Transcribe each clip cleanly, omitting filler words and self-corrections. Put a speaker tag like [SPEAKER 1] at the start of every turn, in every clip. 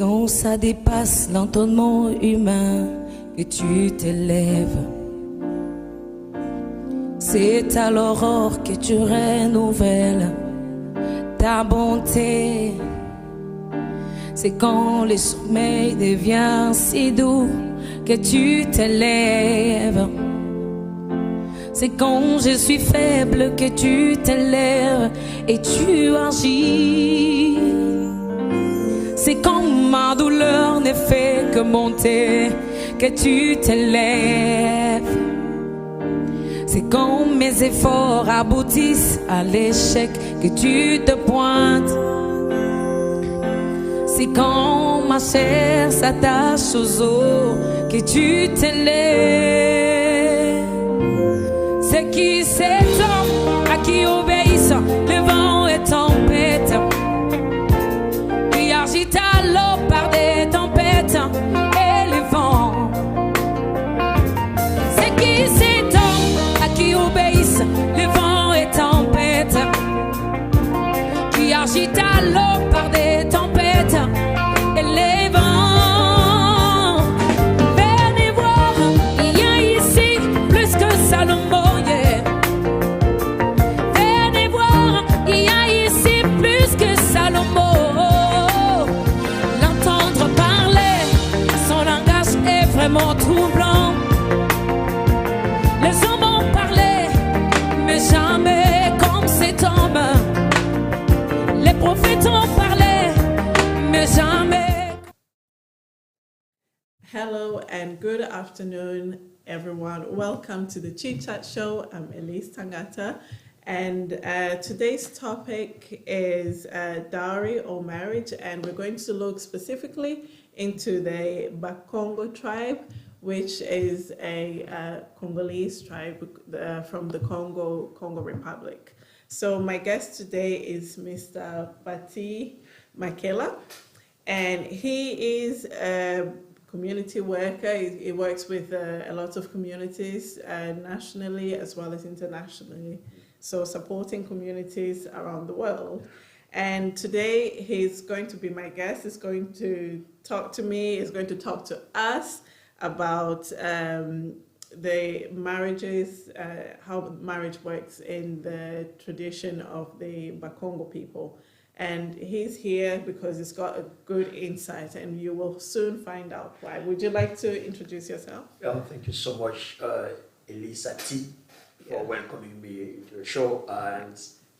[SPEAKER 1] quand ça dépasse l'entendement humain que tu t'élèves. C'est à l'aurore que tu renouvelles ta bonté. C'est quand le sommeil devient si doux que tu t'élèves. C'est quand je suis faible que tu t'élèves et tu agis. C'est quand ma douleur ne fait que monter que tu t'élèves. C'est quand mes efforts aboutissent à l'échec que tu te pointes. C'est quand ma chair s'attache aux os que tu t'élèves. C'est qui cet homme à qui obéissent le vent et tempête, qui agite à l'eau par des tempêtes et les vents. C'est qui cet homme à qui obéissent le vent et tempête, qui agite à l'eau par des tempêtes et les vents. Venez voir, il y a ici plus que Salomon, yeah. Venez voir, il y a ici plus que Salomon. L'entendre parler, son langage est vraiment troublant. Les hommes ont parlé, mais jamais comme cet homme. Les prophètes ont parlé, mais jamais.
[SPEAKER 2] Hello and good afternoon, everyone. Welcome to the Chit Chat Show. I'm Elise Tangata, and today's topic is dowry or marriage, and we're going to look specifically into the Kongo tribe, which is a Congolese tribe from the Congo Republic. So my guest today is Mr. Bati Makela, and he is a community worker. He works with a lot of communities nationally as well as internationally, so supporting communities around the world. And today he's going to be my guest. He's going to talk to me, he's going to talk to us about the marriages, how marriage works in the tradition of the Bakongo people. And he's here because he's got a good insight, and you will soon find out why. Would you like to introduce yourself?
[SPEAKER 3] Well, thank you so much, Elisa T, for welcoming me to the show. And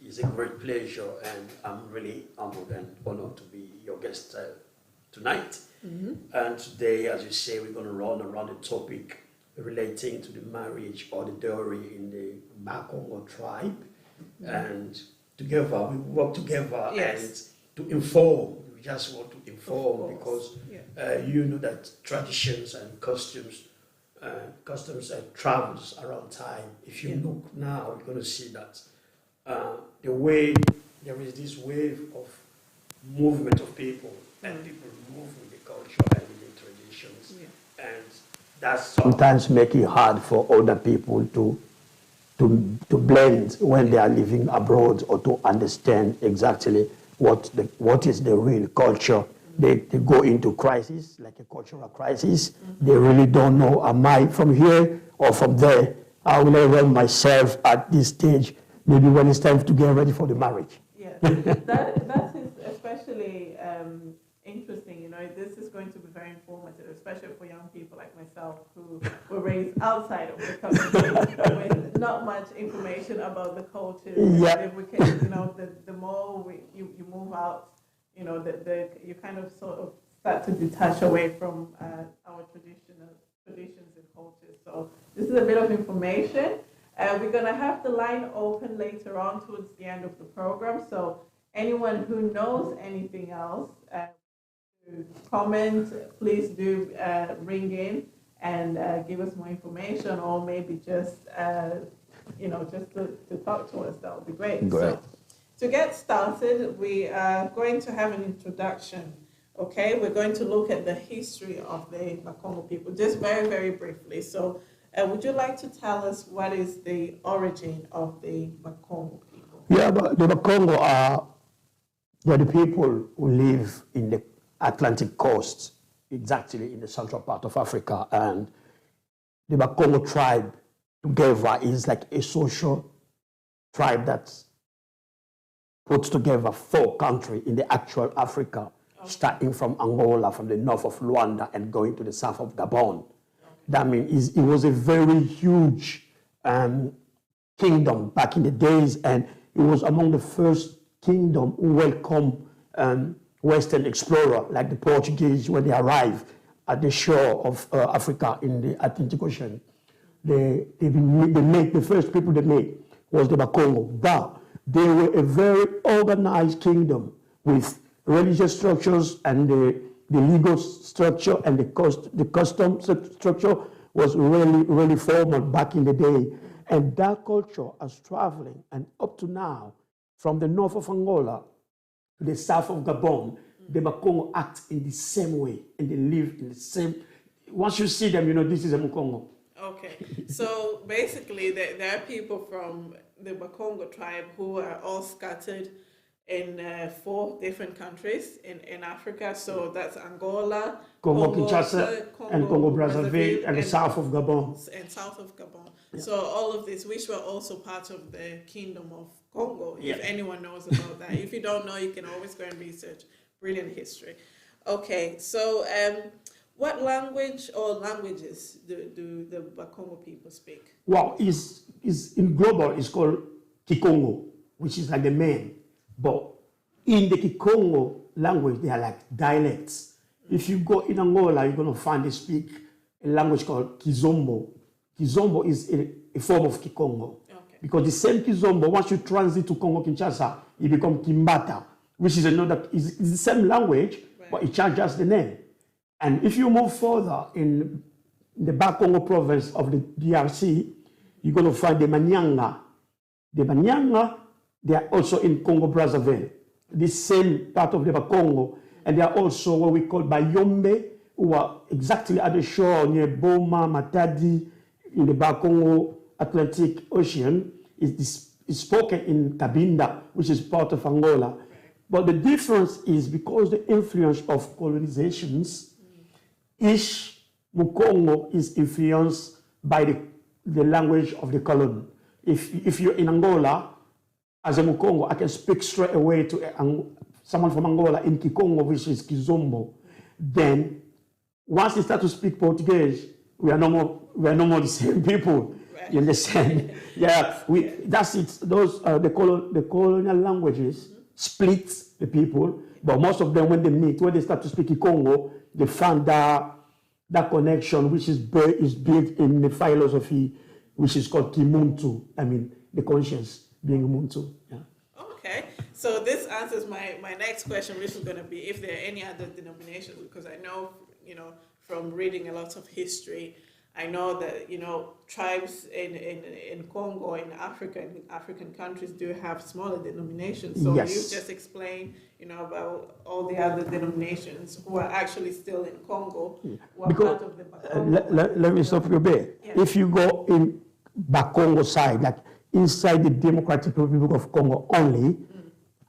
[SPEAKER 3] it's a great pleasure, and I'm really humbled and honored to be your guest tonight. Mm-hmm. And today, as you say, we're going to run around the topic relating to the marriage or the dowry in the Bakongo tribe. Mm-hmm. And together, we work together, yes, and to inform. We just want to inform because you know that traditions and customs travels around time. If you look now, you're going to see that the way there is this wave of movement of people, and people move with the culture and with the traditions, and that's sometimes make it hard for other people to blend when they are living abroad, or to understand exactly what is the real culture. They go into crisis, like a cultural crisis. Mm-hmm. They really don't know, am I from here or from there? How will I run myself at this stage? Maybe when it's time to get ready for the marriage.
[SPEAKER 2] Yeah, that is especially interesting. You know, this is going to be very informative, especially for young people like myself who were raised outside of the country with not much information about the culture.
[SPEAKER 3] Yeah.
[SPEAKER 2] If we can, you know, the more you move out, you know, you kind of sort of start to detach away from our traditions and cultures. So this is a bit of information. We're going to have the line open later on towards the end of the program. So anyone who knows anything else, to comment, please do ring in and give us more information, or maybe just just to talk to us. That would be great.
[SPEAKER 3] Great.
[SPEAKER 2] So, to get started, we are going to have an introduction. Okay, we're going to look at the history of the Bakongo people, just very, very briefly. So, would you like to tell us what is the origin of the Bakongo people?
[SPEAKER 3] Yeah, but the Bakongo are the people who live in the Atlantic coast, exactly in the central part of Africa. And the Kongo tribe together is like a social tribe that puts together 4 countries in the actual Africa, starting from Angola, from the north of Luanda, and going to the south of Gabon. That means it was a very huge kingdom back in the days, and it was among the first kingdom who welcomed Western explorer like the Portuguese when they arrived at the shore of Africa in the Atlantic Ocean. The first people they made was the Kongo, but they were a very organized kingdom with religious structures, and the legal structure and the custom structure was really formal back in the day. And that culture is traveling, and up to now, from the north of Angola to the south of Gabon, the Kongo act in the same way, and they live in the same. Once you see them, you know this is a Mukongo.
[SPEAKER 2] Okay, so basically there are people from the Kongo tribe who are all scattered in 4 different countries in Africa. So that's Angola,
[SPEAKER 3] Congo Kinshasa, and Congo Brazzaville, and the south of Gabon.
[SPEAKER 2] And south of Gabon. Yeah. So all of this, which were also part of the Kingdom of Congo, if anyone knows about that. If you don't know, you can always go and research. Brilliant history. Okay, so what language or languages do the Kongo people speak?
[SPEAKER 3] Well, is in global, it's called Kikongo, which is like the main. But in the Kikongo language, they are like dialects. If you go in Angola, you're going to find they speak a language called Kizombo. Kizombo is a form of Kikongo. Okay. Because the same Kizombo, once you transit to Congo Kinshasa, it becomes Kimbata, which is another, is the same language, right, but it changes the name. And if you move further in the Bas-Congo province of the DRC, you're going to find the Manyanga. The Manyanga, they are also in Congo Brazzaville, the same part of the Congo, and they are also what we call Bayombe, who are exactly at the shore near Boma, Matadi, in the Congo Atlantic Ocean. Is spoken in Cabinda, which is part of Angola. But the difference is because the influence of colonizations, each Mukongo is influenced by the language of the colony. If you're in Angola, as a Mukongo, I can speak straight away to someone from Angola in Kikongo, which is Kizombo. Then, once they start to speak Portuguese, we are no more the same people. Right. You understand? Yeah, that's it. Those the colonial languages split the people, but most of them, when they meet, when they start to speak Kikongo, they find that connection, which is built in the philosophy, which is called Kimuntu. I mean, the conscience being Muntu. Yeah.
[SPEAKER 2] Okay, so this answers my next question, which is going to be if there are any other denominations, because I know, from reading a lot of history, I know that, tribes in Congo, in Africa, in African countries do have smaller denominations. So
[SPEAKER 3] yes,
[SPEAKER 2] you've just explained, about all the other denominations who are actually still in Congo, who are
[SPEAKER 3] because,
[SPEAKER 2] part of the Bakongo.
[SPEAKER 3] Let me stop you a bit. Yeah. If you go in Bakongo side, like inside the Democratic Republic of Congo only,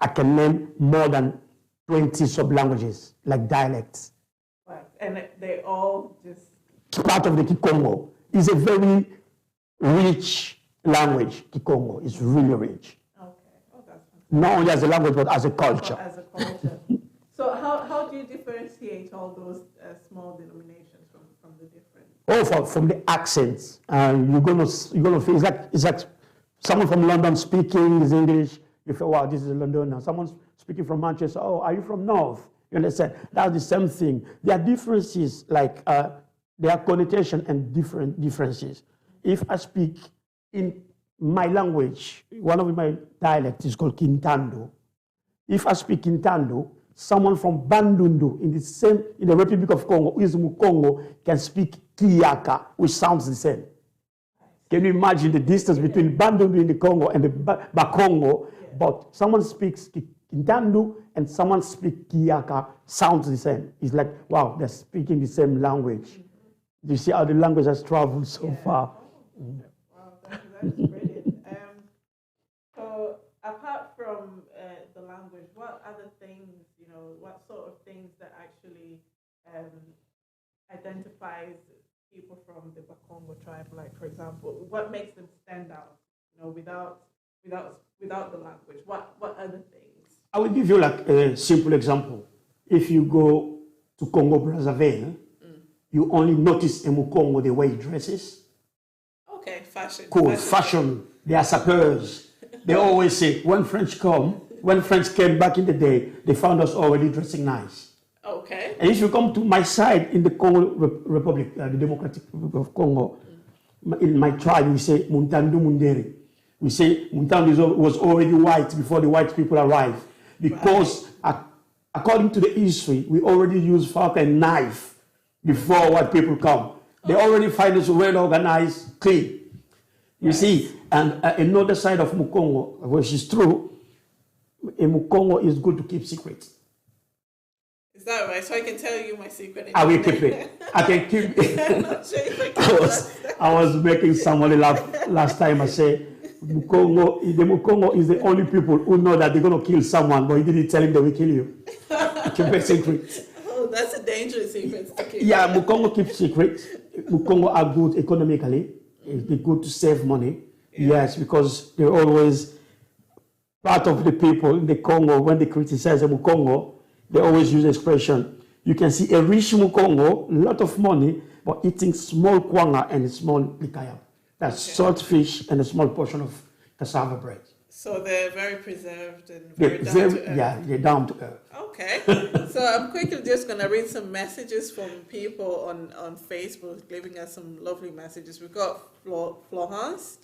[SPEAKER 3] I can name more than 20 sub-languages, like dialects.
[SPEAKER 2] Right. And they all just...
[SPEAKER 3] Part of the Kikongo is a very rich language. Kikongo is really rich.
[SPEAKER 2] Okay. Oh, that's fantastic.
[SPEAKER 3] Not only as a language, but as a culture.
[SPEAKER 2] As a culture. So how do you differentiate all those small denominations from the different?
[SPEAKER 3] Oh, from the accents. You're gonna feel it's like someone from London speaking is English. You feel, wow, this is London. Now someone's speaking from Manchester. Oh, are you from North? You understand? That's the same thing. There are differences, like there are connotation and differences. If I speak in my language, one of my dialects is called Kintando. If I speak Kintando, someone from Bandundu in the Republic of Congo, who is Mukongo, can speak Kiyaka, which sounds the same. Can you imagine the distance between Bandundu in the Congo and the Bakongo? Yeah. But someone speaks Kintandu and someone speaks Kiyaka, sounds the same. It's like, wow, they're speaking the same language. Mm-hmm. You see how the language has traveled so far.
[SPEAKER 2] Wow, that's brilliant. So apart from the language, what other things, what sort of things that actually identifies people from the Bakongo tribe? Like, for example, what makes them stand out? Without the language, what other things?
[SPEAKER 3] I will give you like a simple example. If you go to Congo Brazzaville, you only notice a Mukongo the way he dresses.
[SPEAKER 2] Okay, fashion.
[SPEAKER 3] Cool, fashion. They are sappers. They always say, when French came back in the day, they found us already dressing nice.
[SPEAKER 2] Okay.
[SPEAKER 3] And if you come to my side in the Congo Republic, the Democratic Republic of Congo, in my tribe, we say Muntandu Munderi. We say Muntandu was already white before the white people arrived. Because according to the history, we already use fork and knife before white people come. They already find us well organized, clean. You see, and another side of Mukongo, which is true, in Mukongo is good to keep secrets.
[SPEAKER 2] Is that right? So I can tell you my secret.
[SPEAKER 3] I will keep it. I can keep it.
[SPEAKER 2] I'm not sure if I can.
[SPEAKER 3] I was making somebody laugh last time. I said, the Mukongo is the only people who know that they're going to kill someone, but he didn't tell him they will kill you. Keep a secret.
[SPEAKER 2] Oh, that's a dangerous secret to keep.
[SPEAKER 3] Yeah, Mukongo keeps secrets. Mukongo are good economically. They're good to save money. Yeah. Yes, because they're always part of the people in the Congo. When they criticize the Mukongo, they always use the expression. You can see a rich Mukongo, a lot of money, but eating small kwanga and small likaya. That's salt fish and a small portion of cassava bread.
[SPEAKER 2] So they're very preserved and very down to earth.
[SPEAKER 3] Yeah, they're down to earth.
[SPEAKER 2] Okay. So I'm quickly just going to read some messages from people on Facebook, leaving us some lovely messages. We've got Florence,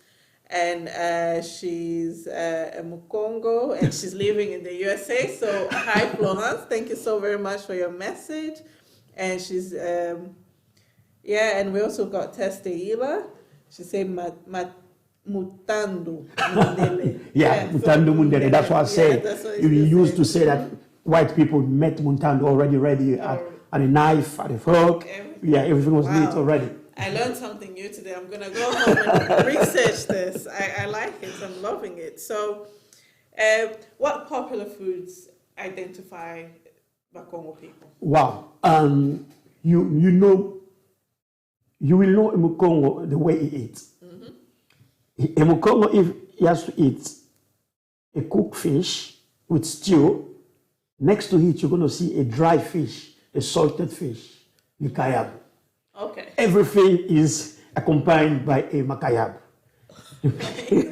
[SPEAKER 2] and she's a Mukongo, and she's living in the USA. So hi, Florence. Thank you so very much for your message. And she's, and we also got Testeila. She said, Mutandu Mundele.
[SPEAKER 3] Mutandu Mundele. That's what I said. You used to say that white people met Mutandu already ready at a knife, at a fork. Everything was neat already.
[SPEAKER 2] I learned something new today. I'm going to go home and research this. I like it. I'm loving it. So, what popular foods identify Bakongo people?
[SPEAKER 3] Wow. You will know a Mukongo the way he eats. A Mukongo, if he has to eat a cooked fish with stew, next to it you're going to see a dry fish, a salted fish, likayab.
[SPEAKER 2] Okay.
[SPEAKER 3] Everything is accompanied by a makayab.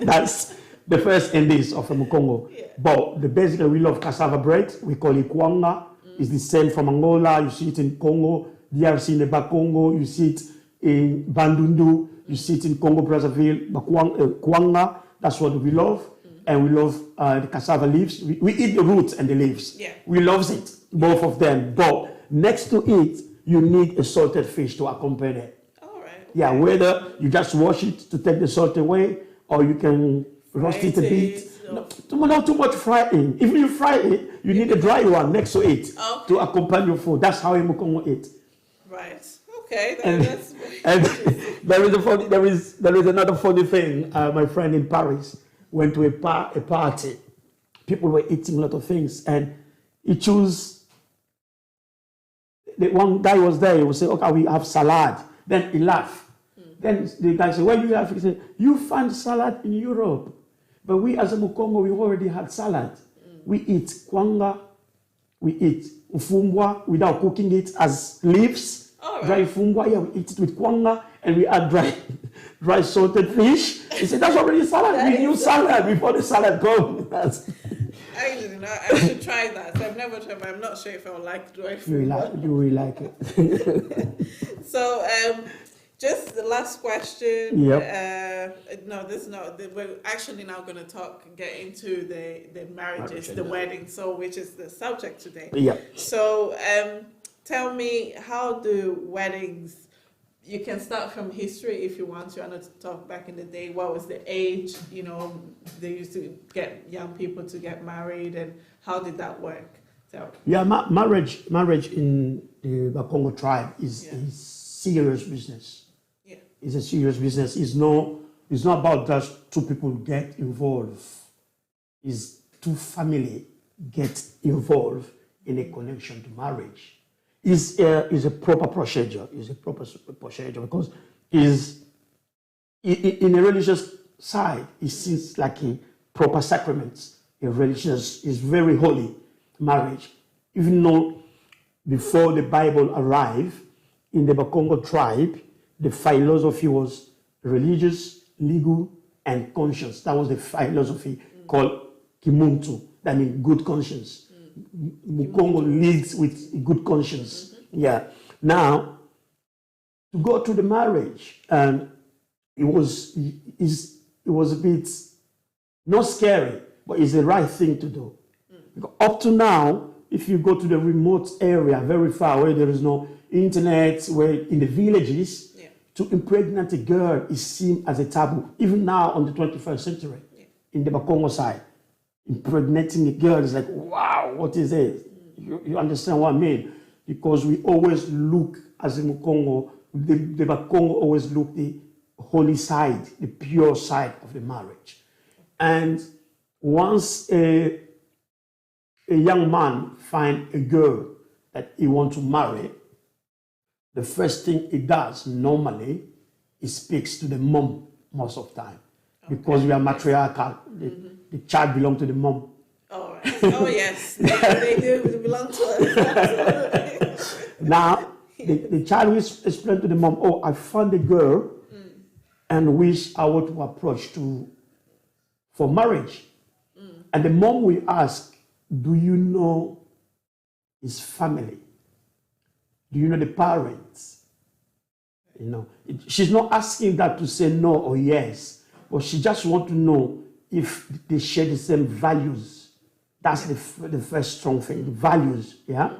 [SPEAKER 3] That's the first endings of a Mukongo. Yeah. But basically we love cassava bread. We call it kwanga. It's the same from Angola. You see it in Congo. DRC in the Bakongo. You see it in Bandundu. You see it in Congo, Brazzaville, kwanga. That's what we love. And we love the cassava leaves. We eat the roots and the leaves. Yeah. We love it, both of them. But next to it, you need a salted fish to accompany it. All right. Yeah, whether you just wash it to take the salt away, or you can roast it a bit. Not too much frying. If you fry it, you need a dry one next to it to accompany your food. That's how a Mukongo eats.
[SPEAKER 2] Right. Okay. That's
[SPEAKER 3] there is another funny thing. My friend in Paris went to a party. People were eating a lot of things, and he chose. The one guy was there. He would say, "Okay, we have salad." Then he laughed. Then the guy said, "Why do you laugh?" He said, "You find salad in Europe, but we as a Mukongo, we already had salad. We eat kwanga, we eat ufumbwa without cooking it as leaves." Right. Dry fumbwa, we eat it with kwanga, and we add dry salted fish. He said, "That's already salad. We knew salad before the salad comes."
[SPEAKER 2] I didn't know. I should try that. I've never tried, but I'm not sure if I would like dry fumbwa.
[SPEAKER 3] You will like it.
[SPEAKER 2] So, just the last question. Yep. No, this is not. We're actually now going to get into the marriages, the wedding, which is the subject today.
[SPEAKER 3] Yeah. So,
[SPEAKER 2] tell me, how do weddings, you can start from history if you want to. I know to talk back in the day, what was the age, they used to get young people to get married, and how did that work? So,
[SPEAKER 3] marriage in the Bakongo tribe is a serious business. Yeah. It's a serious business. It's not about just two people get involved. is two family get involved in a connection to marriage. Is a proper procedure. Is a proper procedure because is in a religious side. It seems like a proper sacrament. A religious is very holy marriage. Even though before the Bible arrived in the Kongo tribe, the philosophy was religious, legal, and conscience. That was the philosophy called Kimuntu. That means good conscience. Kongo leads with a good conscience. Yeah. Now, to go to the marriage, it was a bit not scary, but it's the right thing to do. Because up to now, if you go to the remote area, very far away, there is no internet, where in the villages, to impregnate a girl is seen as a taboo. Even now on the 21st century, in the Kongo side, impregnating a girl is like, wow, what is it? You understand what I mean? Because we always look, as in Kongo, the Kongo always look the holy side, the pure side of the marriage. And once a young man finds a girl that he wants to marry, the first thing he does normally, he speaks to the mom most of the time. Because we are matriarchal. The child belongs to the mom.
[SPEAKER 2] All right. Oh, yes. They do belong to us.
[SPEAKER 3] Now, the child will explain to the mom, oh, I found a girl and wish I want to approach for marriage. And the mom will ask, do you know his family? Do you know the parents? You know, she's not asking that to say no or yes, but she just wants to know if they share the same values. That's the first strong thing, the values, yeah?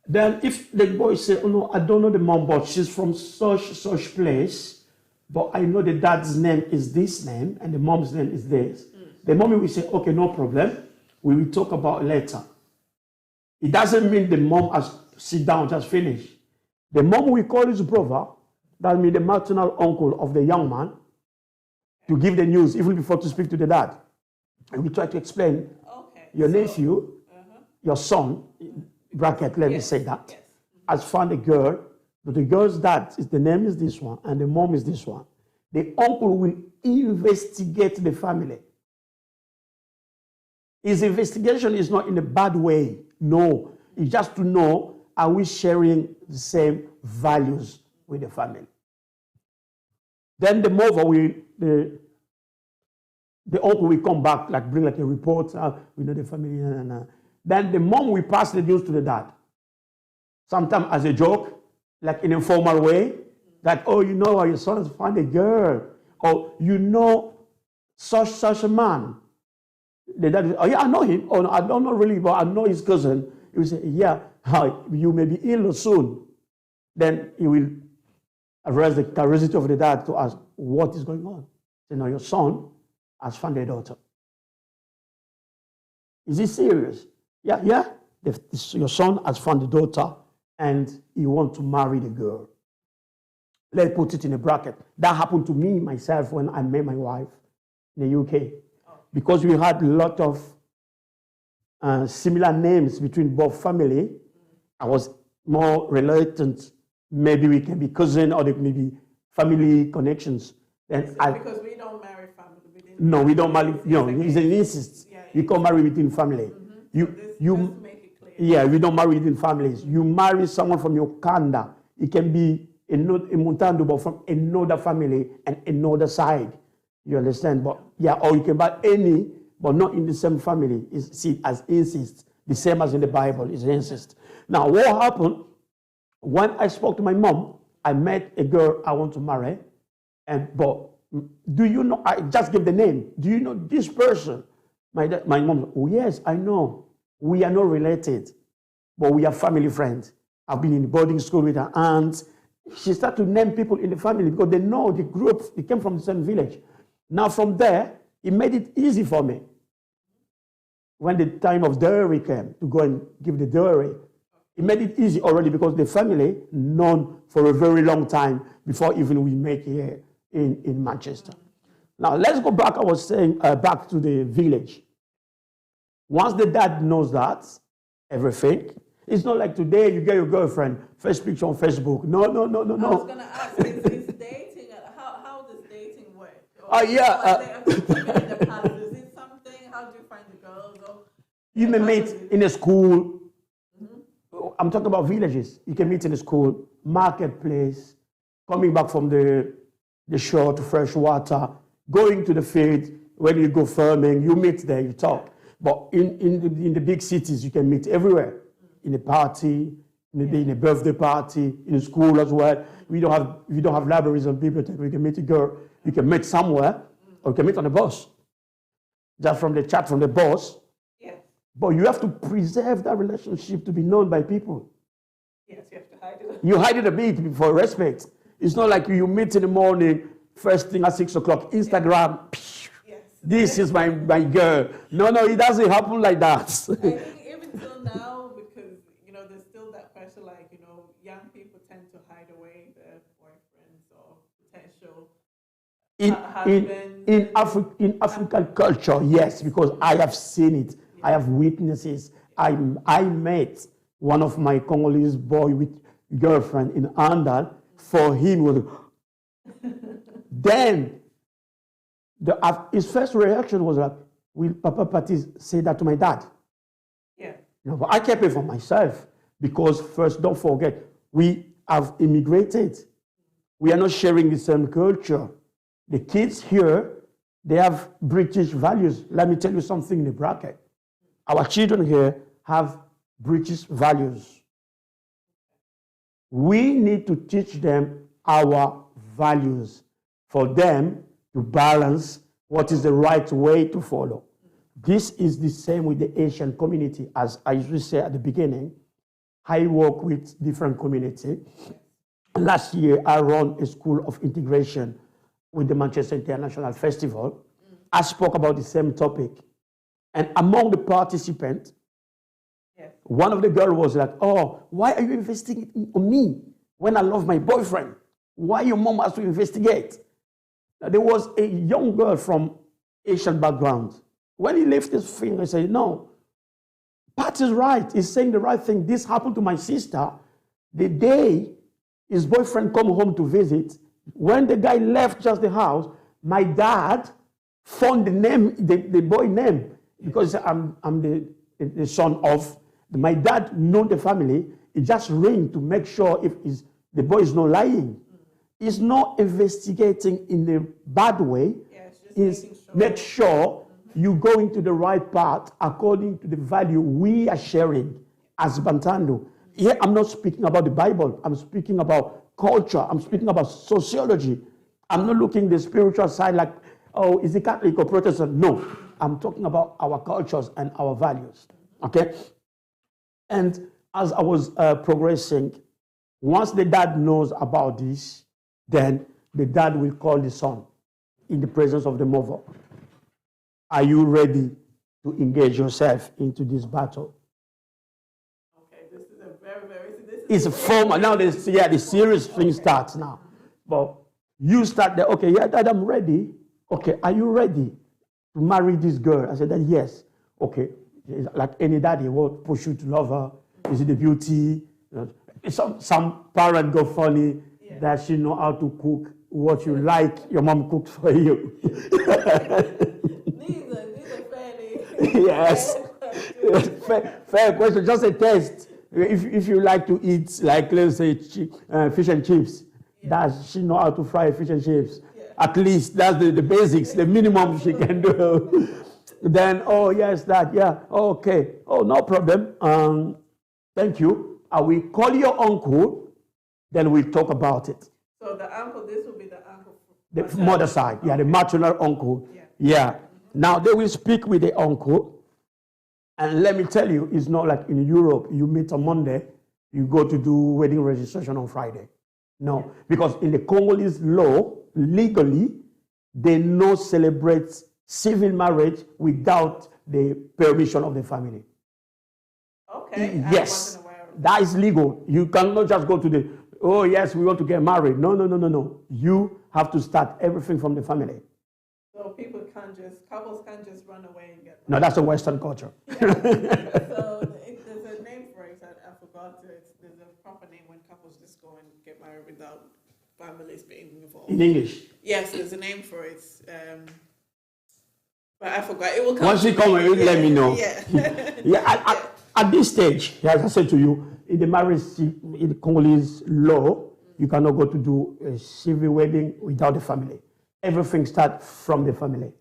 [SPEAKER 3] Then if the boy says, oh no, I don't know the mom, but she's from such place, but I know the dad's name is this name, and the mom's name is this. The mommy will say, okay, no problem. We will talk about it later. It doesn't mean the mom has sit down, just finish. The mom will call his brother, that means the maternal uncle of the young man, to give the news, even before to speak to the dad. And we try to explain, your nephew, your son, bracket, let me say that, has found a girl, but the girl's dad, the name is this one, and the mom is this one. The uncle will investigate the family. His investigation is not in a bad way, no. It's just to know, are we sharing the same values with the family? Then the mother will, the uncle will come back, like bring like a report, we know the family, Then the mom will pass the news to the dad. Sometimes as a joke, like in a formal way, that, oh, you know, your son has found a girl, or you know such a man. The dad will say, oh yeah, I know him. Oh no, I don't know really, but I know his cousin. He will say, yeah, you may be ill soon. Then he will address the curiosity of the dad to ask, what is going on? Say, no, your son has found a daughter. Is he serious? Yeah. Your son has found a daughter and he wants to marry the girl. Let's put it in a bracket. That happened to me, myself, when I met my wife in the UK. Because we had a lot of similar names between both family. I was more reluctant. Maybe we can be cousin or there may be family connections.
[SPEAKER 2] Because we don't marry family.
[SPEAKER 3] We don't marry. It's an incest. You can't marry within family.
[SPEAKER 2] You make it clear.
[SPEAKER 3] Yeah, we don't marry within families. You marry someone from your kanda. It can be a Mutandu, but from another family and another side. You understand? But yeah, or you can buy any, but not in the same family. It's seen as incest. The same as in the Bible is incest. Now, what happened? When I spoke to my mom, I met a girl I want to marry, but do you know? I just gave the name. Do you know this person? My mom. Oh yes, I know. We are not related, but we are family friends. I've been in boarding school with her aunt. She started to name people in the family because they know the group. They came from the same village. Now from there, it made it easy for me. When the time of dowry came, to go and give the dowry, it made it easy already because the family known for a very long time before even we met here in Manchester. Now let's go back, I was saying, back to the village. Once the dad knows that, everything, it's not like today you get your girlfriend, first picture on Facebook. No.
[SPEAKER 2] I was going to ask, is dating, how does dating work?
[SPEAKER 3] Yeah.
[SPEAKER 2] In the past, is it something, how do you find the girls?
[SPEAKER 3] You may meet in a school. I'm talking about villages. You can meet in a school, marketplace, coming back from the shore to fresh water, going to the field. When you go farming, you meet there, you talk. But in the big cities, you can meet everywhere. In a party, maybe in a birthday party, in a school as well. We don't have libraries and bibliotheques. We can meet a girl. You can meet somewhere, or you can meet on a bus. Just from the chat from the bus.
[SPEAKER 2] Yes.
[SPEAKER 3] But you have to preserve that relationship to be known by people.
[SPEAKER 2] Yes, you have to hide it.
[SPEAKER 3] You hide it a bit for respect. It's not like you meet in the morning, first thing at 6 o'clock, Instagram.
[SPEAKER 2] Yes.
[SPEAKER 3] This is my girl. No, it doesn't happen like that.
[SPEAKER 2] I think even till now, because, there's still that pressure, like, young people tend to hide away their boyfriends or potential husbands.
[SPEAKER 3] In African culture, yes, because I have seen it. I have witnesses. I met one of my Congolese boy with girlfriend in Andal. For him, was then his first reaction was like, "Will Papa Patis say that to my dad?"
[SPEAKER 2] Yeah.
[SPEAKER 3] But I kept it for myself because first, don't forget, we have immigrated. We are not sharing the same culture. The kids here, they have British values. Let me tell you something in the bracket. Our children here have British values. We need to teach them our values for them to balance what is the right way to follow. This is the same with the Asian community. As I usually say at the beginning, I work with different communities. Last year, I ran a school of integration with the Manchester International Festival. I spoke about the same topic. And among the participants, one of the girls was like, "Oh, why are you investigating on me when I love my boyfriend? Why your mom has to investigate?" Now, there was a young girl from Asian background. When he lifted his finger and said, "No, Pat is right. He's saying the right thing. This happened to my sister. The day his boyfriend come home to visit, when the guy left just the house, my dad found the name, the boy name, because I'm the son of." My dad knew the family. He just ring to make sure if the boy is not lying. He's not investigating in a bad way. He's make sure you go into the right path according to the value we are sharing as Bantando. Here, I'm not speaking about the Bible. I'm speaking about culture. I'm speaking about sociology. I'm not looking the spiritual side like, oh, is he Catholic or Protestant? No. I'm talking about our cultures and our values. Okay? And as I was progressing, once the dad knows about this, then the dad will call the son in the presence of the mother. Are you ready to engage yourself into this battle?
[SPEAKER 2] Okay, this is a very,
[SPEAKER 3] it's a formal. Now, the serious thing starts now. But you start there, okay, yeah, Dad, I'm ready. Okay, are you ready to marry this girl? I said, Dad, yes. Okay. Like any daddy will push you to love her. Is it the beauty? Some parent go funny that she know how to cook what you like. Your mom cooks for you.
[SPEAKER 2] These are fairly.
[SPEAKER 3] Yes. Fair question. Just a test. If you like to eat, like let's say fish and chips, does she know how to fry fish and chips? At least that's the basics, the minimum she can do. Then, oh, yes, that, yeah, okay. Oh, no problem. Thank you. I will call your uncle, then we'll talk about it.
[SPEAKER 2] So the uncle, this will be the uncle.
[SPEAKER 3] The mother side, the maternal uncle. Yeah. Now, they will speak with the uncle. And let me tell you, it's not like in Europe, you meet on Monday, you go to do wedding registration on Friday. No, because in the Congolese law, legally, they no celebrate civil marriage without the permission of the family.
[SPEAKER 2] Okay.
[SPEAKER 3] Yes, that is legal. You cannot just go to the, oh yes, we want to get married. No. You have to start everything from the family.
[SPEAKER 2] So couples can't just run away and get married.
[SPEAKER 4] No, that's a Western culture.
[SPEAKER 2] Yeah. So there's a name for it. I forgot. There's a proper name when couples just go and get married without families being involved.
[SPEAKER 4] In English.
[SPEAKER 2] Yes, there's a name for it. But I forgot. It will come.
[SPEAKER 4] Once you come, let me know.
[SPEAKER 2] Yeah.
[SPEAKER 4] At this stage, as I said to you, in the marriage, in the Congolese law, you cannot go to do a civil wedding without the family. Everything starts from the family.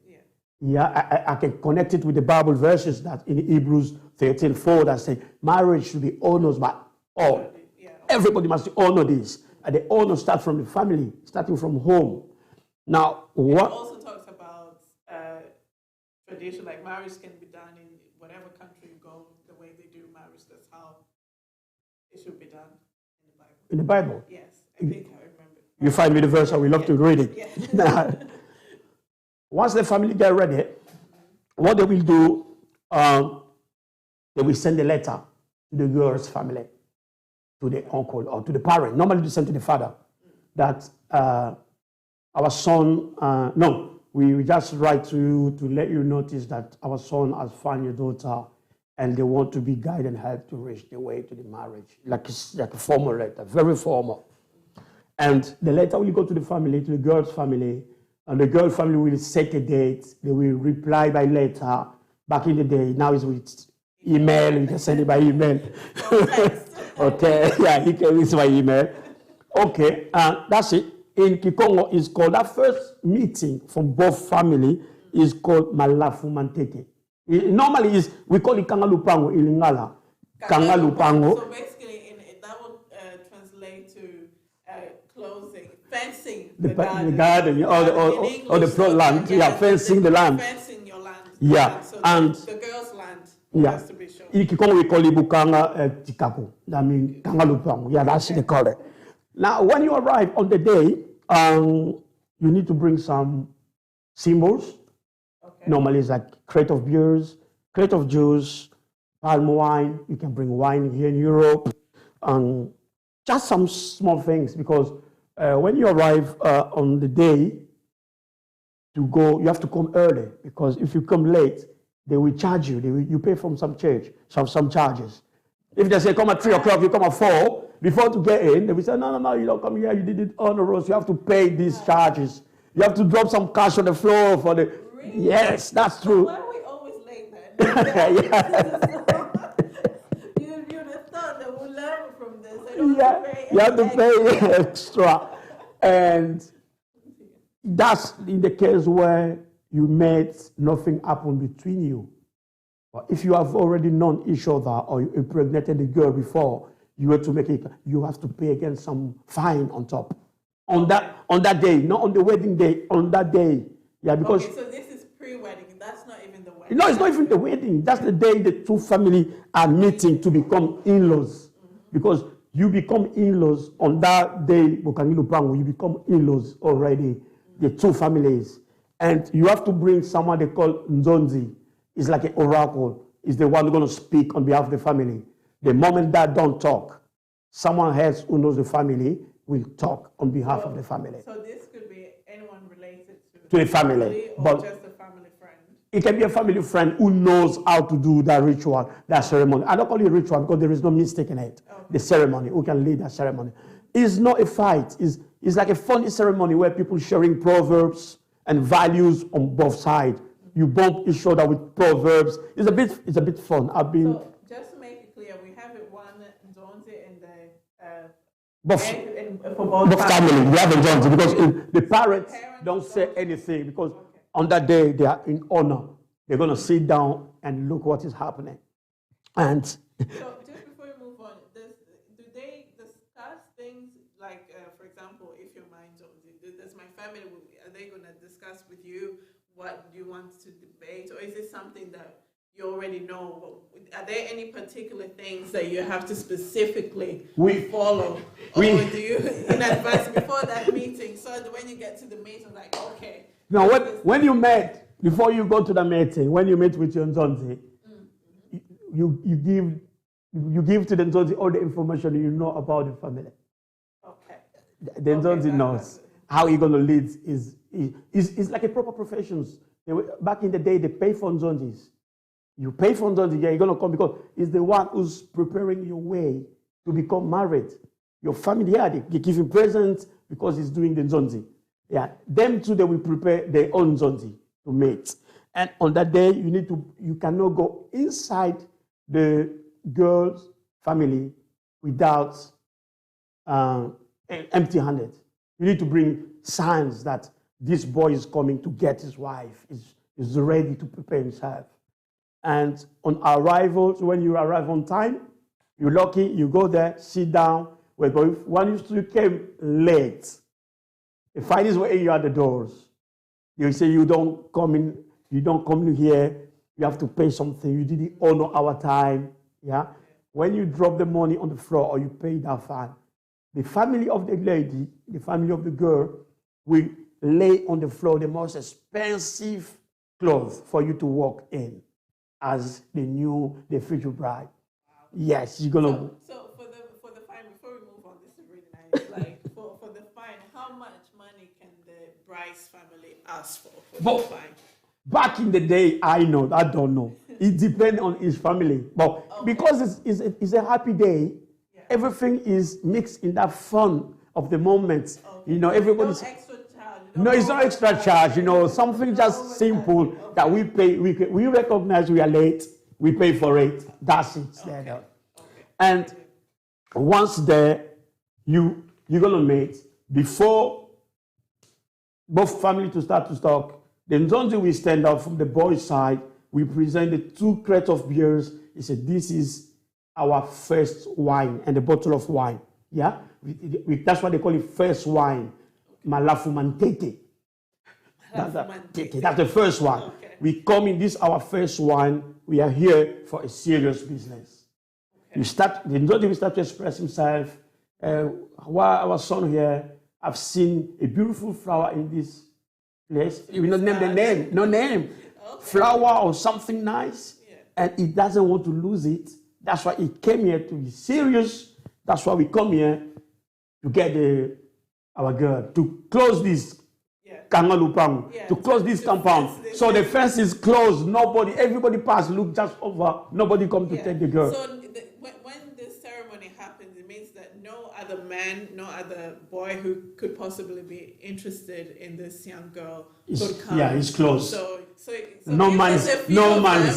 [SPEAKER 4] Yeah, I can connect it with the Bible verses that in Hebrews 13:4 that say marriage should be honored by all.
[SPEAKER 2] Yeah.
[SPEAKER 4] Everybody must honor this. And the honor starts from the family, starting from home. Now, what?
[SPEAKER 2] It also talks about tradition, like marriage can be done in whatever country you go, the way they do marriage, that's how it should be done in the Bible.
[SPEAKER 4] In the Bible?
[SPEAKER 2] Yes, I think I remember.
[SPEAKER 4] You find me the verse, I will love to read it.
[SPEAKER 2] Yeah.
[SPEAKER 4] Now, once the family get ready, what they will do, they will send a letter to the girl's family, to the uncle or to the parent. Normally they send to the father that our son, we just write to you to let you notice that our son has found your daughter and they want to be guided and helped to reach the way to the marriage, like a formal letter, very formal. And the letter will go to the family, to the girl's family, and the girl family will set a date. They will reply by letter. Back in the day, now it's with email. You can send it by email. Okay, yeah, you can reach by email. Okay, that's it. In Kongo, it's called, that first meeting from both family is called Malafu Manteke. Normally, we call it Kangalupango in Lingala. Kangalupango.
[SPEAKER 2] So basically, that would translate to closing, fencing the garden.
[SPEAKER 4] Or the plot land. Yeah, fencing the land.
[SPEAKER 2] Fencing your land.
[SPEAKER 4] Yeah,
[SPEAKER 2] so
[SPEAKER 4] and
[SPEAKER 2] the girl's land has to be shown.
[SPEAKER 4] In Kikongo, we call it Bukanga Tikaku. I mean, Kangalupango. Yeah, that's what they call it. Now, when you arrive on the day, you need to bring some symbols. Okay. Normally, it's like crate of beers, crate of juice, palm wine. You can bring wine here in Europe. Just some small things, because when you arrive on the day to go, you have to come early, because if you come late, they will charge you. You pay from some church, some charges. If they say come at 3 o'clock, you come at 4. Before to get in, they will say, no, you don't come here, you did it on the road, you have to pay these charges. You have to drop some cash on the floor for the...
[SPEAKER 2] Really?
[SPEAKER 4] Yes, that's true.
[SPEAKER 2] Why are we always late then? You'd have thought that we'll learn from this.
[SPEAKER 4] You have to pay extra. And that's in the case where you met, nothing happened between you. But if you have already known each other or you impregnated the girl before, you were to make it, you have to pay again some fine on top. On that day, not on the wedding day, on that day. Yeah, because...
[SPEAKER 2] Okay, so this is pre-wedding, that's not even the wedding.
[SPEAKER 4] No, it's not even the wedding. That's the day the two families are meeting to become in-laws. Because you become in-laws on that day, you become in-laws already, the two families. And you have to bring someone they call Nzonzi. It's like an oracle. It's the one who's going to speak on behalf of the family. The moment that don't talk, someone else who knows the family will talk on behalf of the family.
[SPEAKER 2] So this could be anyone related
[SPEAKER 4] to the family,
[SPEAKER 2] or
[SPEAKER 4] but
[SPEAKER 2] just a family friend.
[SPEAKER 4] It can be a family friend who knows how to do that ritual, that ceremony. I don't call it ritual because there is no mistake in it. Okay. The ceremony, who can lead that ceremony. It's not a fight. It's like a funny ceremony where people sharing proverbs and values on both sides. You bump each other with proverbs. It's a bit fun.
[SPEAKER 2] So just to make it clear, we have it one Nzonzi and the for both
[SPEAKER 4] families. We have a Nzonzi because the parents don't say anything because on that day they are in honor. They're going to sit down and look what is happening. And
[SPEAKER 2] so just before you move on, do they discuss things like, for example, if you're my Nzonzi, does my family, are they going to discuss with you what you want to debate, or is it something that you already know? Are there any particular things that you have to specifically follow? Or do you in advance before that meeting, so that when you get to the meeting, like, okay.
[SPEAKER 4] Now, when you met, before you go to the meeting, when you meet with your Nzonzi, you give to the Nzonzi all the information you know about the family.
[SPEAKER 2] Okay.
[SPEAKER 4] The Nzonzi knows. how you're going to lead is like a proper profession. Back in the day, they pay for nzonzis. You pay for nzonzi, yeah, you're going to come because it's the one who's preparing your way to become married. Your family, yeah, they give him presents because he's doing the nzonzi. Yeah, them too, they will prepare their own nzonzi to mate. And on that day, you cannot go inside the girl's family without empty-handed. You need to bring signs that this boy is coming to get his wife, is ready to prepare himself. And on arrival, so when you arrive on time, you're lucky, you go there, sit down. But if one you came late, the fight is where you are at the doors. You say you don't come in here, you have to pay something, you didn't honor our time. Yeah? When you drop the money on the floor or you pay that fine, the family of the lady, the family of the girl, will lay on the floor the most expensive clothes for you to walk in as the future bride. Wow. Yes, you're gonna.
[SPEAKER 2] So for the fine, before we move on, this is really nice. Like for the fine, how much money can the bride's family ask for the fine?
[SPEAKER 4] Back in the day, I don't know. It depends on his family. But because it's a happy day, everything is mixed in that fun of the moment. Okay. Everybody's. No extra charge. No, it's not extra charge. Something just simple that we pay. We recognize we are late. We pay for it. That's it. Okay. And once there, you're gonna meet before both family to start to talk. Then Zonzi will stand up from the boys' side. We present the 2 crates of beers. He said, "This is our first wine and a bottle of wine." Yeah, that's what they call it, first wine. Malafu mantete. That's the first one. Okay. We come in this our first wine. We are here for a serious business. Okay. The Nzonzi will start to express himself. While our son here, I've seen a beautiful flower in this place. You will not name the name. No name. Okay. Flower or something nice. Yeah. And he doesn't want to lose it. That's why he came here to be serious. That's why we come here to get our girl, to close this Kangalupang, to close this compound. So the fence is closed. Everybody pass, look just over. Nobody come to take the girl.
[SPEAKER 2] So when this ceremony happens, it means that no other man, no other boy who could possibly be interested in this young girl could come.
[SPEAKER 4] Yeah, it's closed.
[SPEAKER 2] So
[SPEAKER 4] no man's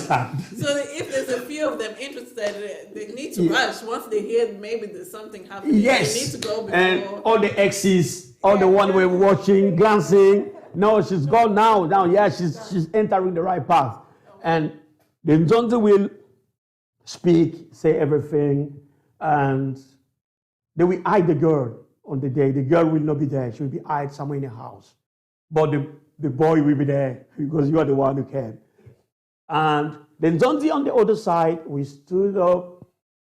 [SPEAKER 4] hand.
[SPEAKER 2] So if there's a few of them interested, they need to rush. Once they hear maybe there's something happening,
[SPEAKER 4] yes.
[SPEAKER 2] They need to go before.
[SPEAKER 4] And all the exes, all the one we're watching, glancing. No, she's gone now. Now, yeah, she's entering the right path. Okay. And the Nzonzi will speak, say everything, and they will hide the girl on the day. The girl will not be there. She will be hid somewhere in the house. But the boy will be there because you are the one who came. And then Nzonzi on the other side, we stood up,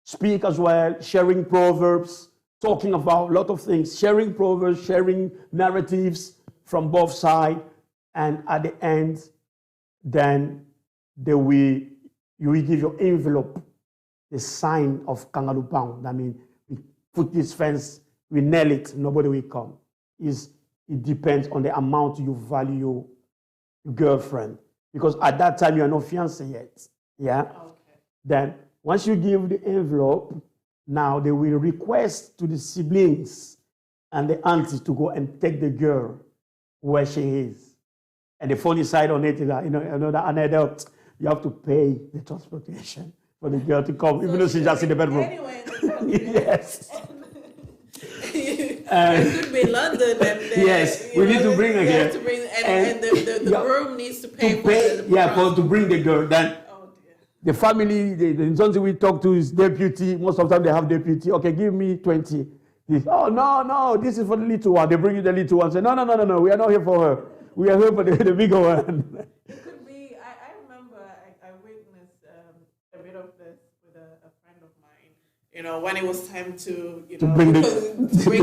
[SPEAKER 4] speak as well, sharing proverbs, talking about a lot of things, sharing proverbs, sharing narratives from both sides. And at the end, then you will give your envelope, the sign of Kangalupang. I mean, we put this fence, we nail it, nobody will come. It depends on the amount you value your girlfriend. Because at that time, you are not fiancé yet. Yeah? Okay. Then, once you give the envelope, now they will request to the siblings and the aunties to go and take the girl where she is. And the funny side on it is that, another anecdote, you have to pay the transportation for the girl to come, even though she's just in the bedroom.
[SPEAKER 2] Anyway,
[SPEAKER 4] yes.
[SPEAKER 2] It could be London, and
[SPEAKER 4] yes, we need to bring her here.
[SPEAKER 2] And the groom needs to pay
[SPEAKER 4] to bring the girl. Then the family, the Nzonzi we talk to is deputy. Most of the time they have deputy. Okay, give me 20. No, this is for the little one. They bring you the little one. Say, no, we are not here for her. We are here for the bigger one.
[SPEAKER 2] It could be. I remember I witnessed a bit of this with a friend of mine. When it was time to bring the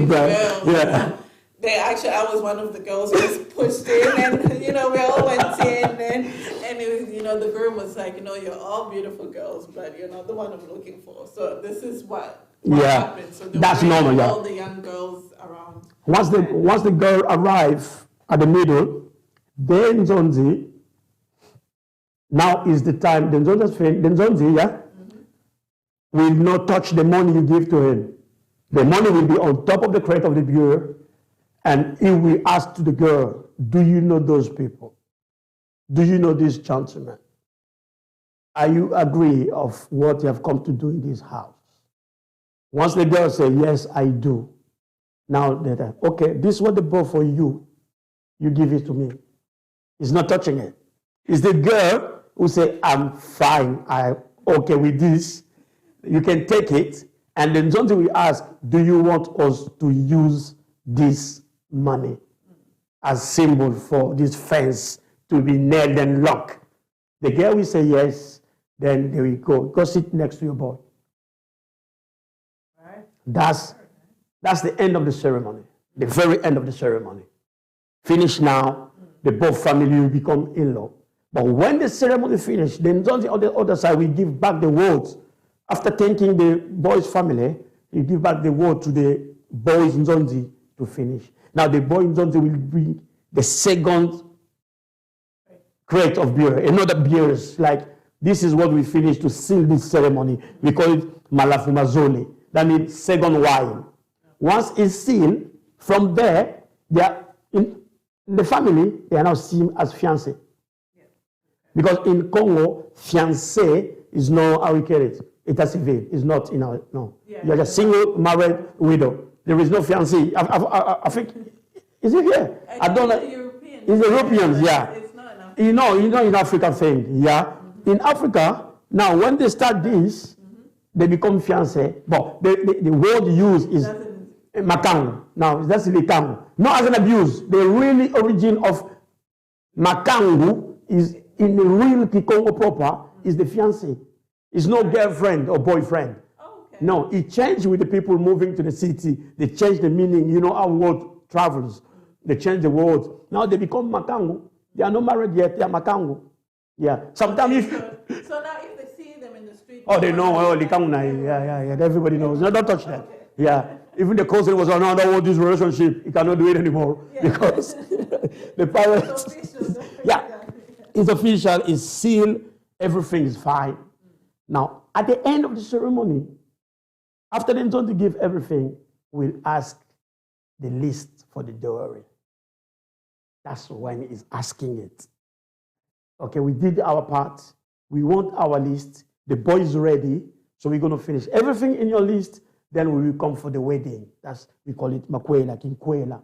[SPEAKER 2] girls. Yeah. I was one of the girls who was pushed in, and we all went in, and it was, the groom was like, you're all beautiful girls, but you're not the one I'm looking for. So this is what happened. So they
[SPEAKER 4] that's
[SPEAKER 2] bring
[SPEAKER 4] normal. Yeah.
[SPEAKER 2] all the young girls around.
[SPEAKER 4] Once the girl arrive at the middle, then Nzonzi, now is the time. The Nzonzi, yeah, will not touch the money you give to him. The money will be on top of the crate of the bureau, and he will ask to the girl, do you know those people? Do you know this gentleman? Are you agree of what you have come to do in this house? Once the girl says, yes, I do. Now, okay, this is what they bought for you. You give it to me. He's not touching it. It's the girl who say, I'm fine. I'm okay with this. You can take it. And then something we ask, do you want us to use this money as symbol for this fence to be nailed and locked? The girl will say yes. Then there we go. Go sit next to your boy.
[SPEAKER 2] Right.
[SPEAKER 4] That's the end of the ceremony. The very end of the ceremony. Finish now. The both family will become in-law. But when the ceremony finishes, then on the other side, we give back the words. After thanking the boy's family, you give back the word to the boys Nzonzi to finish. Now the boy Nzonzi will bring the second crate of beer, another beers. Like, this is what we finish to seal this ceremony. We call it Malafumazole. That means second wine. Once it's sealed, from there, they are in the family, they are now seen as fiancé. Because in Congo, fiancé is no, how we call it, état civil. It's not in our, no. You're just single, married, widow. There is no fiancé. I think, is it here? I don't know. It's the Europeans, yeah. It's not enough. You know, in Africa thing, yeah. In Africa, now when they start this, they become fiancé. But the word used is Makang. Now, that's Likang. Not as an abuse. The really origin of Makangu is in the real Kikongo proper is the fiancé. It's no girlfriend or boyfriend. Okay. No, it changed with the people moving to the city. They changed the meaning. You know how word travels. They change the words. Now they become Makangu. They are not married yet. They are Makangu. Yeah. Sometimes
[SPEAKER 2] so now if they see them in the street.
[SPEAKER 4] Oh, they know. Oh, Likanguna. Yeah. Everybody knows. No, don't touch that. Okay. Yeah. Even the cousin was, oh, no, I don't want this relationship. He cannot do it anymore because the parents. It's official. It's sealed. Everything is fine. Now, at the end of the ceremony, after them to give everything, we'll ask the list for the dowry. That's when he's asking it. Okay, we did our part. We want our list. The boy is ready, so we're going to finish everything in your list. Then we will come for the wedding. That's, we call it Makwela, Kinkwela.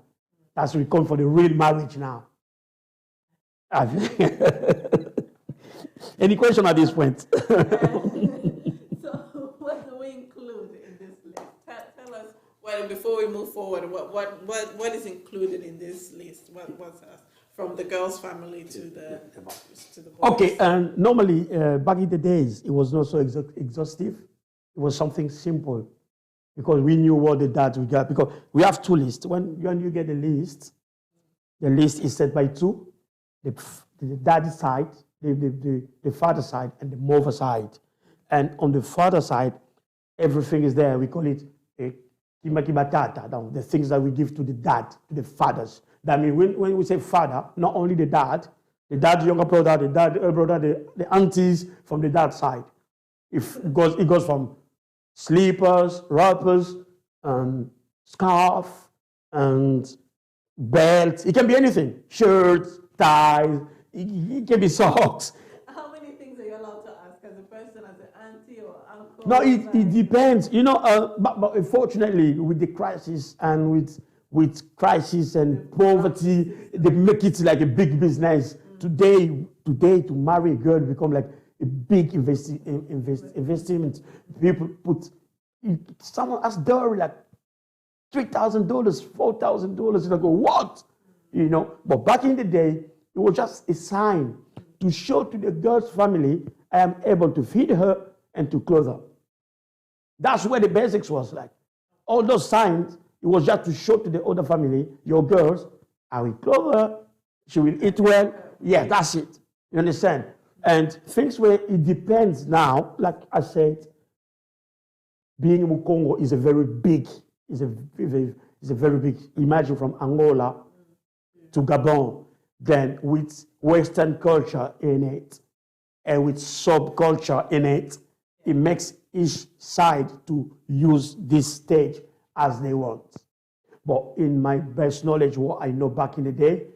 [SPEAKER 4] That's we come for the real marriage now. Any question at this point?
[SPEAKER 2] So what do we include in this list? Tell us, well, before we move forward, what is included in this list? What's from the girl's family to the boys?
[SPEAKER 4] Okay, and normally back in the days, it was not so exhaustive. It was something simple because we knew what the dads would get. Because we have two lists. When you get the list is set by two. The daddy side, the father side, and the mother side. And on the father side, everything is there. We call it kimakibatata, the things that we give to the dad, to the fathers. That means when we say father, not only the dad, younger brother, the dad, brother, the aunties from the dad side. It goes from slippers, wrappers, scarf, and belts. It can be anything. Shirts, ties. It can be socks.
[SPEAKER 2] How many things are you allowed to ask as a person, as an auntie or uncle?
[SPEAKER 4] No, it depends. You know, but unfortunately, with the crisis and with crisis and poverty, they make it like a big business. Today, to marry a girl become like a big investment. People put, someone asks dowry like $3,000, $4,000. You go, what? You know, but back in the day, it was just a sign to show to the girl's family, I am able to feed her and to clothe her. That's where the basics was like. All those signs, it was just to show to the other family, your girls, I will clothe her, she will eat well. Yeah, that's it. You understand? And things where it depends now, like I said, being in Congo is a very big, is a very big. Imagine from Angola to Gabon, then with Western culture in it and with subculture in it, it makes each side to use this stage as they want. But in my best knowledge, what I know back in the day,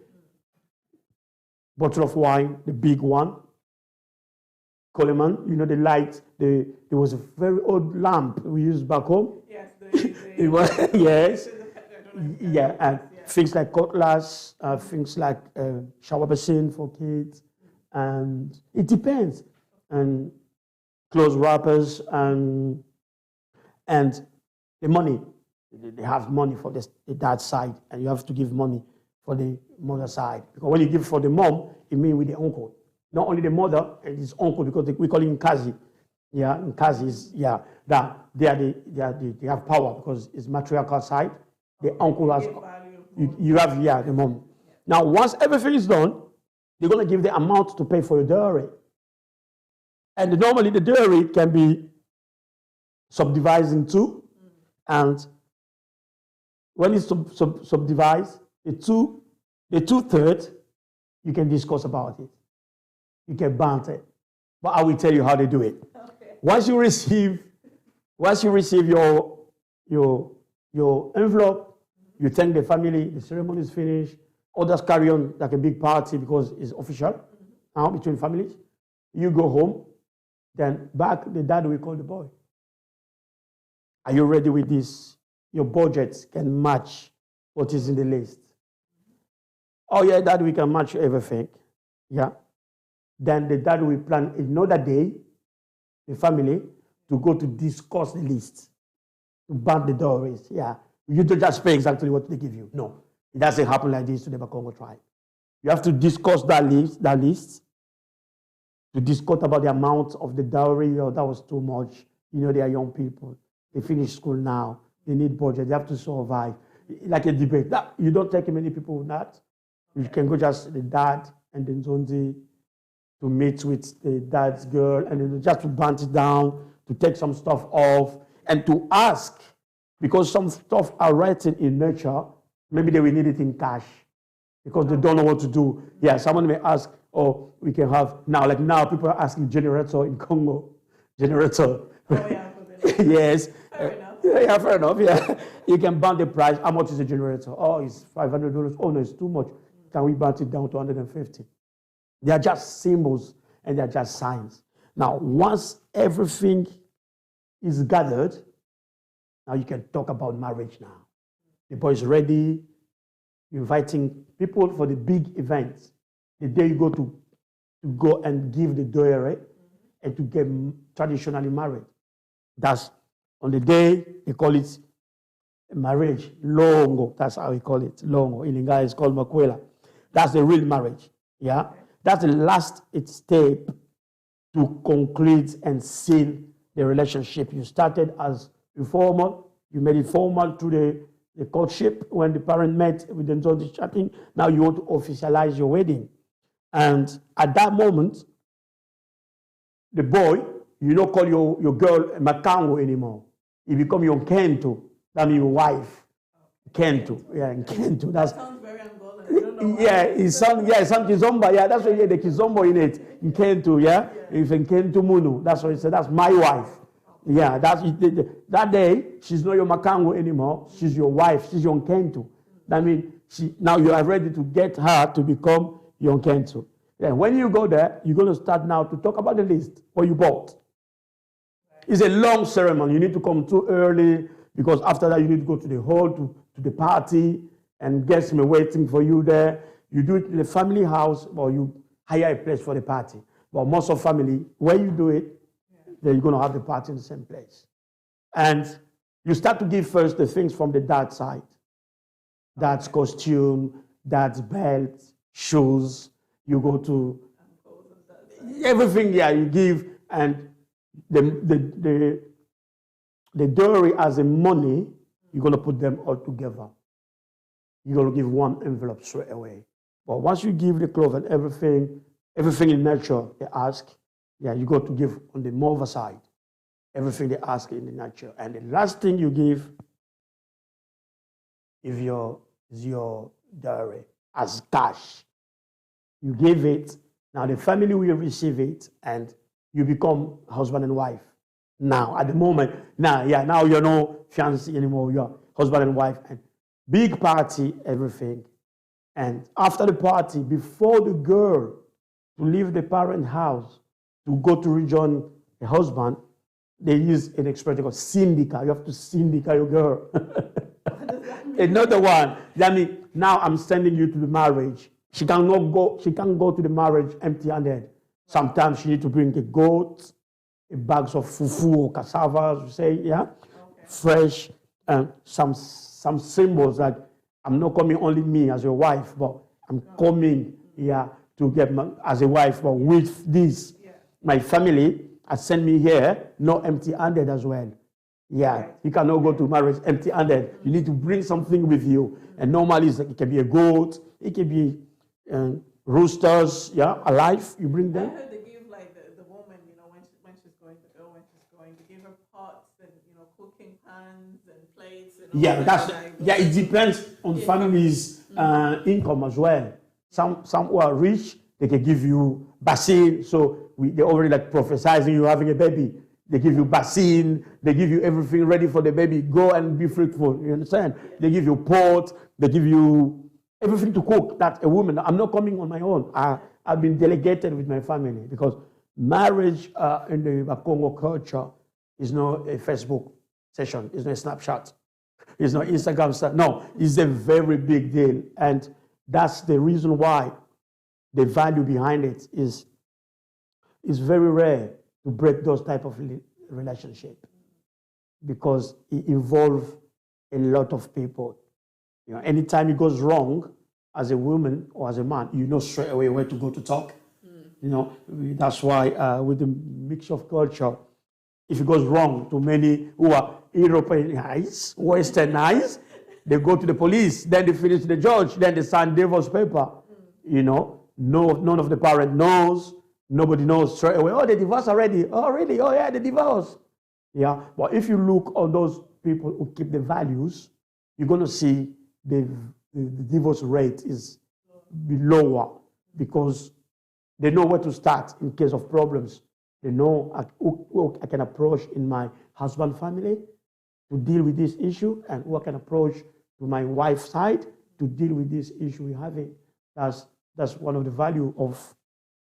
[SPEAKER 4] bottle of wine, the big one, Coleman, you know, the light, there was a very old lamp we used back home.
[SPEAKER 2] Yes,
[SPEAKER 4] it was, yes. Yeah, and things like cutlass, things like shower basin for kids, and it depends. And clothes wrappers and the money. They have money for the dad side, and you have to give money for the mother side. Because when you give for the mom, it means with the uncle. Not only the mother and his uncle, because we call him Kazi. Yeah, and Kazi is, yeah, that they have power because it's matriarchal side. The uncle has, you have, yeah, the mom. Yeah. Now, once everything is done, they're going to give the amount to pay for your dowry. And normally the dowry can be subdivided in two. And when it's subdivided, the two-thirds, you can discuss about it. You can banter. But I will tell you how they do it. Okay. Once you receive your envelope, you thank the family, the ceremony is finished, others carry on like a big party because it's official now between families. You go home, then back the dad will call the boy. Are you ready with this? Your budget can match what is in the list. Oh yeah, dad, we can match everything. Yeah. Then the dad will plan another day, the family, to go to discuss the list, to bank the dowries. Yeah. You don't just pay exactly what they give you. No. It doesn't happen like this to the Kongo tribe. You have to discuss that list, to discuss about the amount of the dowry. Oh, that was too much. You know, they are young people. They finish school now. They need budget. They have to survive. Like a debate. You don't take many people with that. You can go just the dad and then Zondi to meet with the dad's girl and then just to band it down, to take some stuff off and to ask, because some stuff are written in nature, maybe they will need it in cash because they don't know what to do. Yeah, someone may ask, oh, we can have now, like now people are asking generator in Congo. Generator.
[SPEAKER 2] Oh, yeah.
[SPEAKER 4] Yes.
[SPEAKER 2] Fair enough.
[SPEAKER 4] Yeah, fair enough. Yeah. You can band the price. How much is a generator? Oh, it's $500. Oh, no, it's too much. Can we band it down to $150? They are just symbols and they are just signs. Now, once everything is gathered, now you can talk about marriage now. The boy is ready, you're inviting people for the big events. The day you go to go and give the dowry and to get traditionally married. That's on the day, they call it marriage, longo. That's how we call it, longo. In Lingala, it's called makwela. That's the real marriage, yeah? That's the last step to conclude and seal the relationship. You started as informal, you made it formal through the courtship when the parent met with the Nzondi chatting. Now you want to officialize your wedding. And at that moment, the boy, you don't call your girl Makango anymore. You become your Kento. That means your wife. Kento. Yeah, Kento.
[SPEAKER 2] That sounds very Angolan. I don't know why.
[SPEAKER 4] Yeah, it's some Kizomba. Yeah, that's why you the Kizombo in it. In Kento, yeah? If in Kento Munu. That's what he said. That's my wife. Yeah, that day, she's not your Makango anymore. She's your wife. She's your Kento. That means now you are ready to get her to become your Kento. Yeah, when you go there, you're going to start now to talk about the list, what you bought. It's a long ceremony. You need to come too early because after that you need to go to the hall, to the party, and guests may waiting for you there. You do it in the family house or you hire a place for the party. But most of family, where you do it, then you're going to have the party in the same place. And you start to give first the things from the dad side. Dad's costume, dad's belt, shoes. You go to everything, yeah, you give, and the dowry as a money, you're going to put them all together. You're going to give one envelope straight away. But once you give the clothes and everything in nature, they ask, yeah, you got to give on the mother side. everything they ask in the nutshell. And the last thing you give is your dowry as cash. You give it, now the family will receive it, and you become husband and wife. Now, at the moment, now you're no fiancé anymore, you're husband and wife, and big party, everything. And after the party, before the girl to leave the parent house to go to rejoin the husband, they use an expression called syndica. You have to syndica your girl. Another one. That means now I'm sending you to the marriage. She can't go to the marriage empty-handed. Sometimes she need to bring a goat, a bags of fufu or cassava, you say, yeah, okay. Fresh, some symbols that I'm not coming only me as your wife, but I'm coming here to get as a wife, but with this, my family has sent me here, not empty-handed as well. Yeah, right. You cannot go to marriage empty-handed. You need to bring something with you. And normally it can be a goat, it can be roosters, yeah, alive, you bring them.
[SPEAKER 2] I heard they give like the woman, when she's going, the girl when she's going, they give her pots and, cooking pans and plates and all
[SPEAKER 4] it depends on families' income as well. Some who are rich, they can give you basin, so they're already like prophesizing you having a baby. They give you basin, they give you everything ready for the baby. Go and be fruitful, you understand? Yeah. They give you pot, they give you everything to cook. That a woman, I'm not coming on my own. I've been delegated with my family because marriage in the Kongo culture is not a Facebook session, it's not a Snapchat, it's not Instagram stuff. No, it's a very big deal. And that's the reason why the value behind it is very rare to break those type of relationship because it involves a lot of people. Anytime it goes wrong, as a woman or as a man, you know straight away where to go to talk. That's why with the mix of culture, if it goes wrong to many who are Europeanized, Westernized, they go to the police, then they finish the judge, then they sign divorce paper. None of the parent knows. Nobody knows straight away. Oh, they divorced already. Oh, really? Oh, yeah, they divorced. Yeah, but if you look on those people who keep the values, you're going to see the divorce rate is lower because they know where to start in case of problems. They know who I can approach in my husband family to deal with this issue and who I can approach to my wife's side to deal with this issue we're having. That's one of the value of.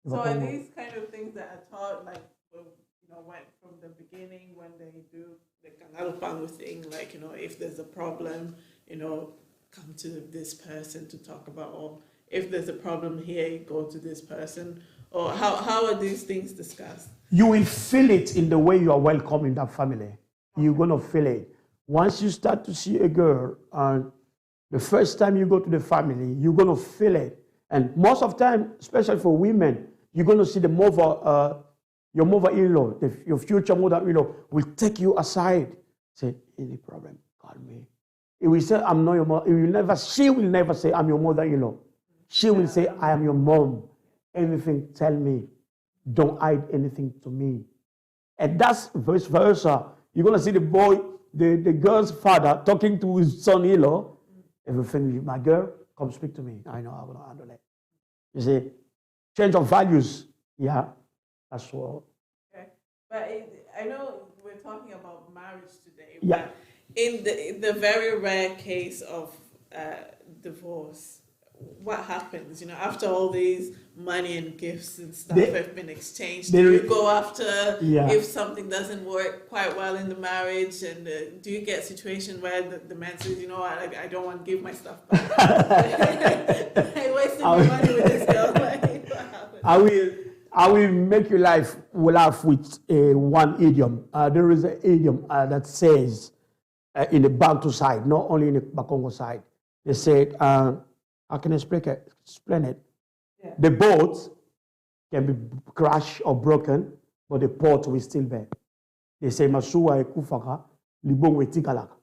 [SPEAKER 2] So are these kind of things that are taught, like, when from the beginning when they do the Kangalpangu thing, like, if there's a problem, come to this person to talk about, or if there's a problem here, go to this person, or how are these things discussed?
[SPEAKER 4] You will feel it in the way you are welcome in that family. You're going to feel it. Once you start to see a girl, and the first time you go to the family, you're going to feel it. And most of the time, especially for women, you're going to see the mother, your mother-in-law, your future mother-in-law will take you aside. Say, any problem, call me. He will say, I'm not your mother. She will never say, I'm your mother-in-law. She will say, I am your mom. Everything, tell me. Don't hide anything to me. And that's vice versa. You're going to see the boy, the girl's father talking to his son-in-law. Everything, my girl, come speak to me. I know how to handle it. You see, change of values. Yeah, that's what.
[SPEAKER 2] Okay. But I know we're talking about marriage today.
[SPEAKER 4] Yeah.
[SPEAKER 2] In the very rare case of divorce, what happens? After all these money and gifts and stuff have been exchanged, do you go after if something doesn't work quite well in the marriage? And do you get a situation where the man says, I don't want to give my stuff back? I wasted my money with this girl.
[SPEAKER 4] I will make you laugh with one idiom. There is an idiom that says in the Bantu side, not only in the Bakongo side. They said, how can I explain it? Yeah. The boat can be crashed or broken, but the port will still be. They say, Masuwa ekufaka, libongwe tikalaka.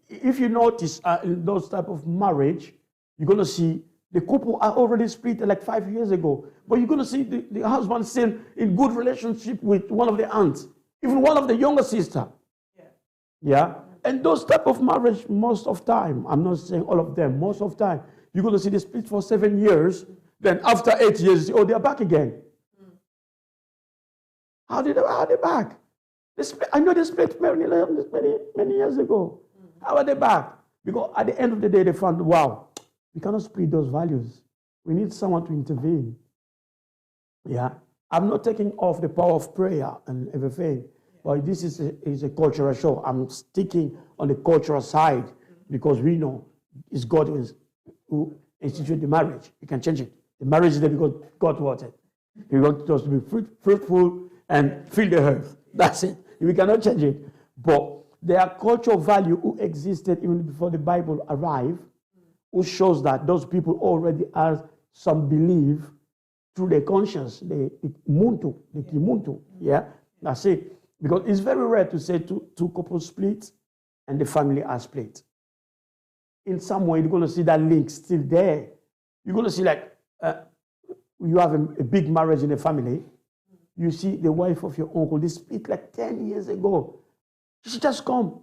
[SPEAKER 4] If you notice in those type of marriage, you're going to see the couple are already split like 5 years ago. But you're going to see the husband still in good relationship with one of the aunts. even one of the younger sister. Yeah. And those type of marriage, most of time, I'm not saying all of them, most of time, you're going to see they split for 7 years. Then after 8 years, oh, they're back again. How are they back? I know they split many years ago. How are they back? Because at the end of the day, they found, wow, we cannot split those values. We need someone to intervene. Yeah. I'm not taking off the power of prayer and everything. But this is a cultural show. I'm sticking on the cultural side because we know it's God who instituted the marriage. You can change it. The marriage is there because God wanted. He wants us to be fruitful and fill the earth. That's it. We cannot change it. But there are cultural values who existed even before the Bible arrived, who shows that those people already have some belief through their conscience, the kimuntu. Yeah, that's it. Because it's very rare to say two couples split and the family are split. In some way, you're going to see that link still there. You're going to see like you have a big marriage in a family. You see the wife of your uncle, they split like 10 years ago. She just come.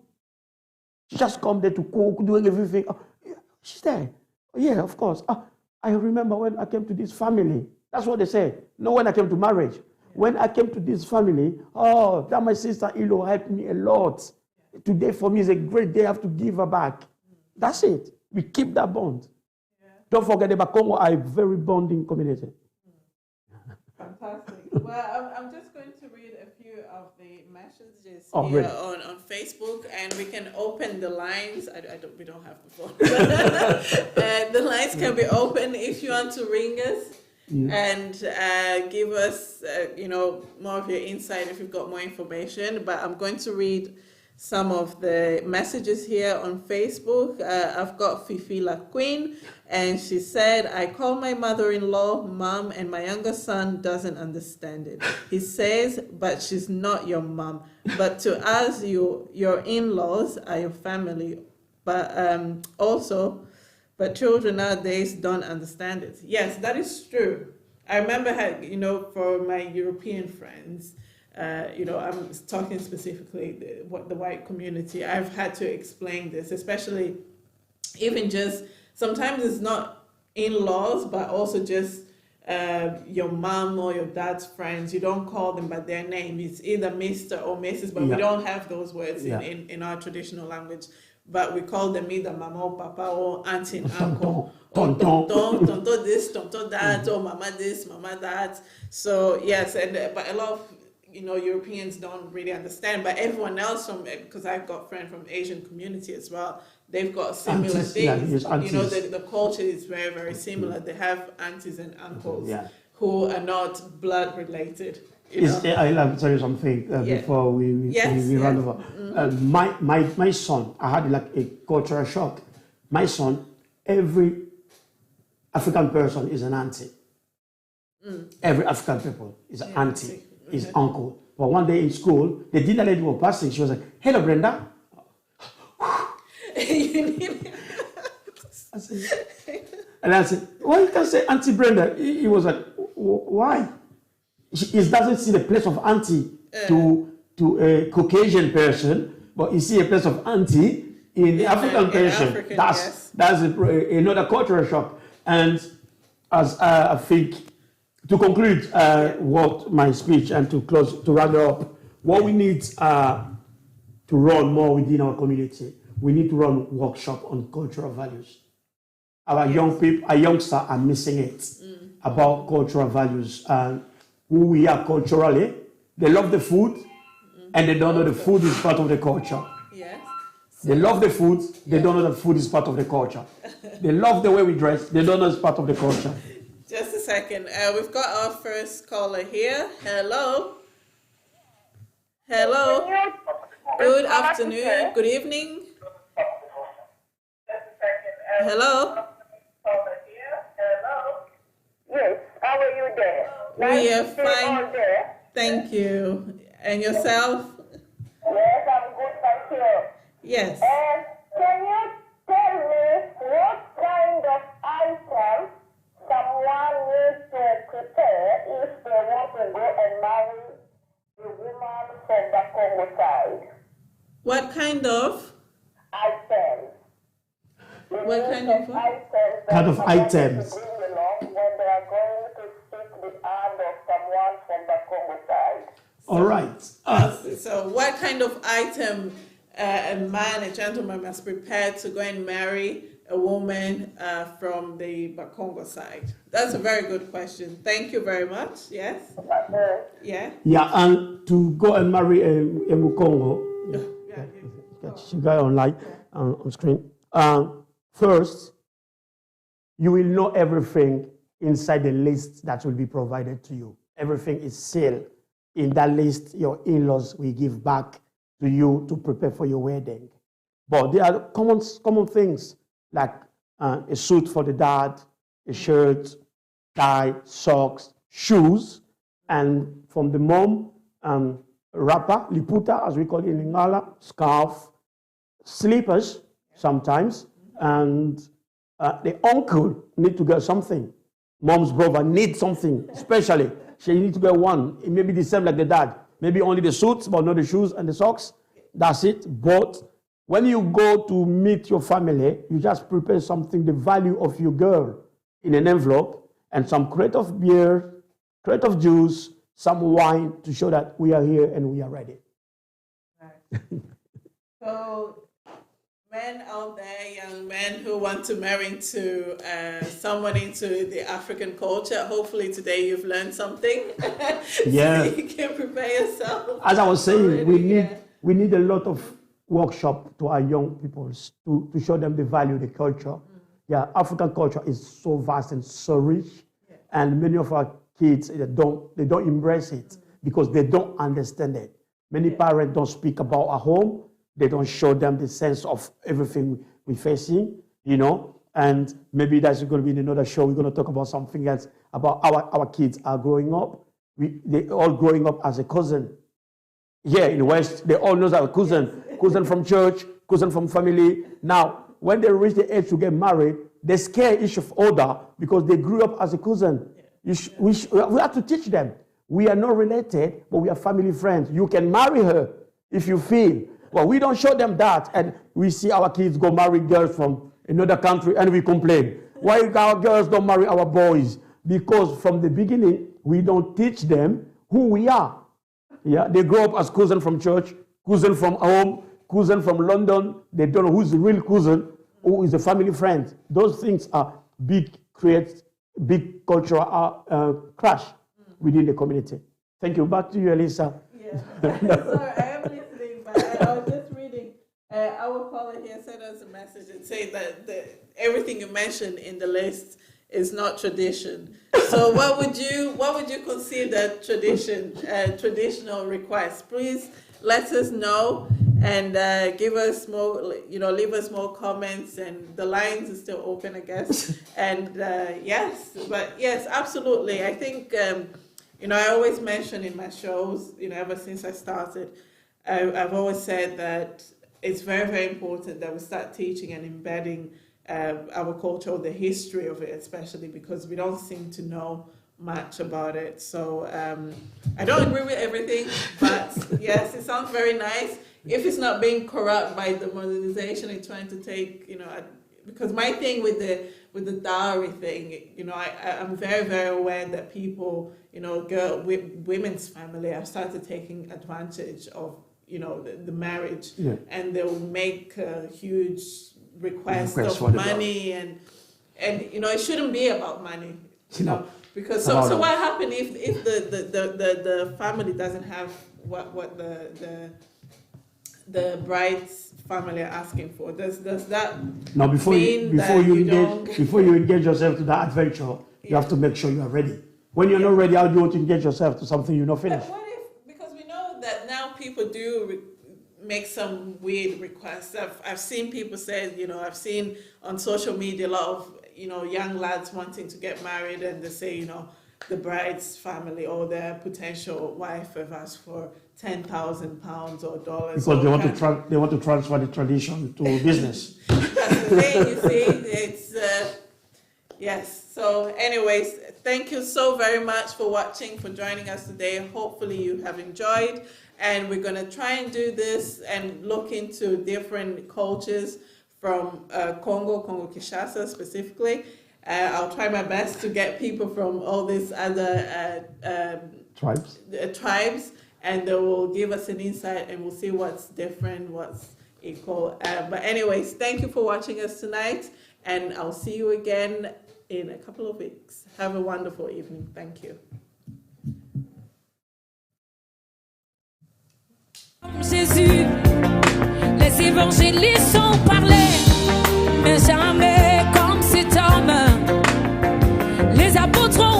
[SPEAKER 4] She just come there to cook, doing everything. Oh, yeah, she's there. Oh, yeah, of course. I remember when I came to this family. That's what they say. No, when I came to marriage. When I came to this family, oh, that my sister-in-law helped me a lot. Today for me is a great day. I have to give her back. That's it. We keep that bond. Yeah. Don't forget about Kongo are a very bonding community.
[SPEAKER 2] Fantastic. Well, I'm just going to read a few of the messages here really? on Facebook, and we can open the lines. We don't have the phone. The lines can be open if you want to ring us. And give us, more of your insight if you've got more information. But I'm going to read some of the messages here on Facebook. I've got Fifila Queen, and she said, I call my mother-in-law mom, and my younger son doesn't understand it. He says, but she's not your mom. But to us, your in-laws are your family. But But children nowadays don't understand it. Yes, that is true. I remember, for my European friends, I'm talking specifically the white community. I've had to explain this, especially even just sometimes it's not in-laws, but also just your mom or your dad's friends. You don't call them by their name. It's either Mr. or Mrs., but we don't have those words in our traditional language. But we call them either mama or papa or auntie and uncle. Tonton this, tonton that, or mama this, mama that. So yes, but a lot of Europeans don't really understand. But everyone else because I've got friends from Asian community as well. They've got similar things. The culture is very, very similar. They have aunties and uncles who are not blood related.
[SPEAKER 4] I like to tell you something before we run over. My son, I had like a cultural shock. My son, every African person is an auntie. Every African people is an auntie, is uncle. But one day in school, the dinner lady was passing. She was like, "Hello, Brenda." And I said, "Why you can't say Auntie Brenda?" He was like, "Why?" He doesn't see the place of auntie to a Caucasian person, but you see a place of auntie in the African person. That's another cultural shock. And as I think, to conclude what my speech and to round it up, what we need to run more within our community, we need to run workshop on cultural values. Our young people, our youngsters are missing it about cultural values and who we are culturally. They love the food, and they don't know the food is part of the culture.
[SPEAKER 2] Yes.
[SPEAKER 4] They love the food, they don't know the food is part of the culture. They love the way we dress, they don't know it's part of the culture.
[SPEAKER 2] Just a second. We've got our first caller here. Hello. Hello. Good afternoon. Good evening. Hello.
[SPEAKER 5] Yes. How are you there?
[SPEAKER 2] We are fine. Thank you. And yourself?
[SPEAKER 5] Yes, I'm good, thank you.
[SPEAKER 2] Yes.
[SPEAKER 5] Can you tell me what kind of item someone needs to prepare if they want to go and marry a woman from the Kongo side.
[SPEAKER 2] What kind of?
[SPEAKER 5] Items. The
[SPEAKER 2] What
[SPEAKER 5] list
[SPEAKER 2] kind of what?
[SPEAKER 5] items that
[SPEAKER 4] Kind of
[SPEAKER 5] are going
[SPEAKER 4] items.
[SPEAKER 5] to bring along when they are going to seek the hand of someone from the Kongo side.
[SPEAKER 4] All right.
[SPEAKER 2] So what kind of item a man, a gentleman must prepare to go and marry a woman from the Kongo side? That's a very good question. Thank you very much. Yes? Yeah?
[SPEAKER 4] Yeah, and to go and marry a Mukongo, she got online on screen. First, you will know everything inside the list that will be provided to you. Everything is sealed. In that list, your in-laws will give back to you to prepare for your wedding. But there are common things like a suit for the dad, a shirt, tie, socks, shoes, and from the mom, wrapper, liputa, as we call it in Lingala, scarf, slippers sometimes, and the uncle need to get something. Mom's brother needs something, especially. She needs to get one. It may be the same like the dad. Maybe only the suits, but not the shoes and the socks. That's it. But when you go to meet your family, you just prepare something, the value of your girl, in an envelope, and some crate of beer, crate of juice, some wine to show that we are here and we are ready.
[SPEAKER 2] Right. So, men out there, young men who want to marry into someone into the African culture, hopefully today you've learned something.
[SPEAKER 4] Yeah.
[SPEAKER 2] So you can prepare yourself.
[SPEAKER 4] As I was saying,
[SPEAKER 2] already,
[SPEAKER 4] we need a lot of workshop to our young people to show them the value, the culture. Yeah, African culture is so vast and so rich, and many of our kids they don't embrace it because they don't understand it. Many parents don't speak about our home. They don't show them the sense of everything we're facing, you know. And maybe that's going to be in another show. We're going to talk about something else about our kids are growing up. They all growing up as a cousin. Here in the West, they all know our cousin, cousin from church, cousin from family. Now, when they reach the age to get married, they scare each other because they grew up as a cousin. We have to teach them. We are not related, but we are family friends. You can marry her if you feel. Well, we don't show them that, and we see our kids go marry girls from another country, and we complain. Why our girls don't marry our boys? Because from the beginning, we don't teach them who we are. Yeah, they grow up as cousin from church, cousin from home, cousin from London. They don't know who's the real cousin, who is a family friend. Those things are create big cultural clash within the community. Thank you. Back to you, Elisa.
[SPEAKER 2] Yeah. Sorry, I am listening, but I was just reading. Our caller here sent us a message and said that everything you mentioned in the list is not tradition. So what would you consider traditional requests? Please let us know and give us more, leave us more comments, and the lines are still open, I guess. And yes, absolutely. I think, I always mention in my shows, ever since I started, I've always said that it's very, very important that we start teaching and embedding our culture, or the history of it, especially because we don't seem to know much about it. So I don't agree with everything, but yes, it sounds very nice. If it's not being corrupt by the modernization and trying to take, because my thing with the dowry thing, I'm very, very aware that people, women's family have started taking advantage of, the marriage, and they'll make a huge request of money, and it shouldn't be about money, because so what happens if the family doesn't have what the bride's family are asking for? Does that
[SPEAKER 4] now before you engage yourself to that adventure, you have to make sure you are ready. When you're not ready, how do you want to engage yourself to something you're not finished?
[SPEAKER 2] What if, because we know that now people do make some weird requests. I've seen people say, I've seen on social media a lot of, young lads wanting to get married, and they say, the bride's family or their potential wife have asked for £10,000 or dollars.
[SPEAKER 4] Because they want to transfer the tradition to business.
[SPEAKER 2] That's the thing, you see. It's yes. So, anyways, thank you so very much for watching, for joining us today. Hopefully, you have enjoyed. and we're going to try and do this and look into different cultures from Congo Kinshasa specifically. I'll try my best to get people from all these other tribes, and they will give us an insight, and we'll see what's different, what's equal. But anyways, thank you for watching us tonight, and I'll see you again in a couple of weeks. Have a wonderful evening. Thank you.
[SPEAKER 1] Jésus, les évangélistes ont parlé, mais jamais comme cet homme. Les apôtres ont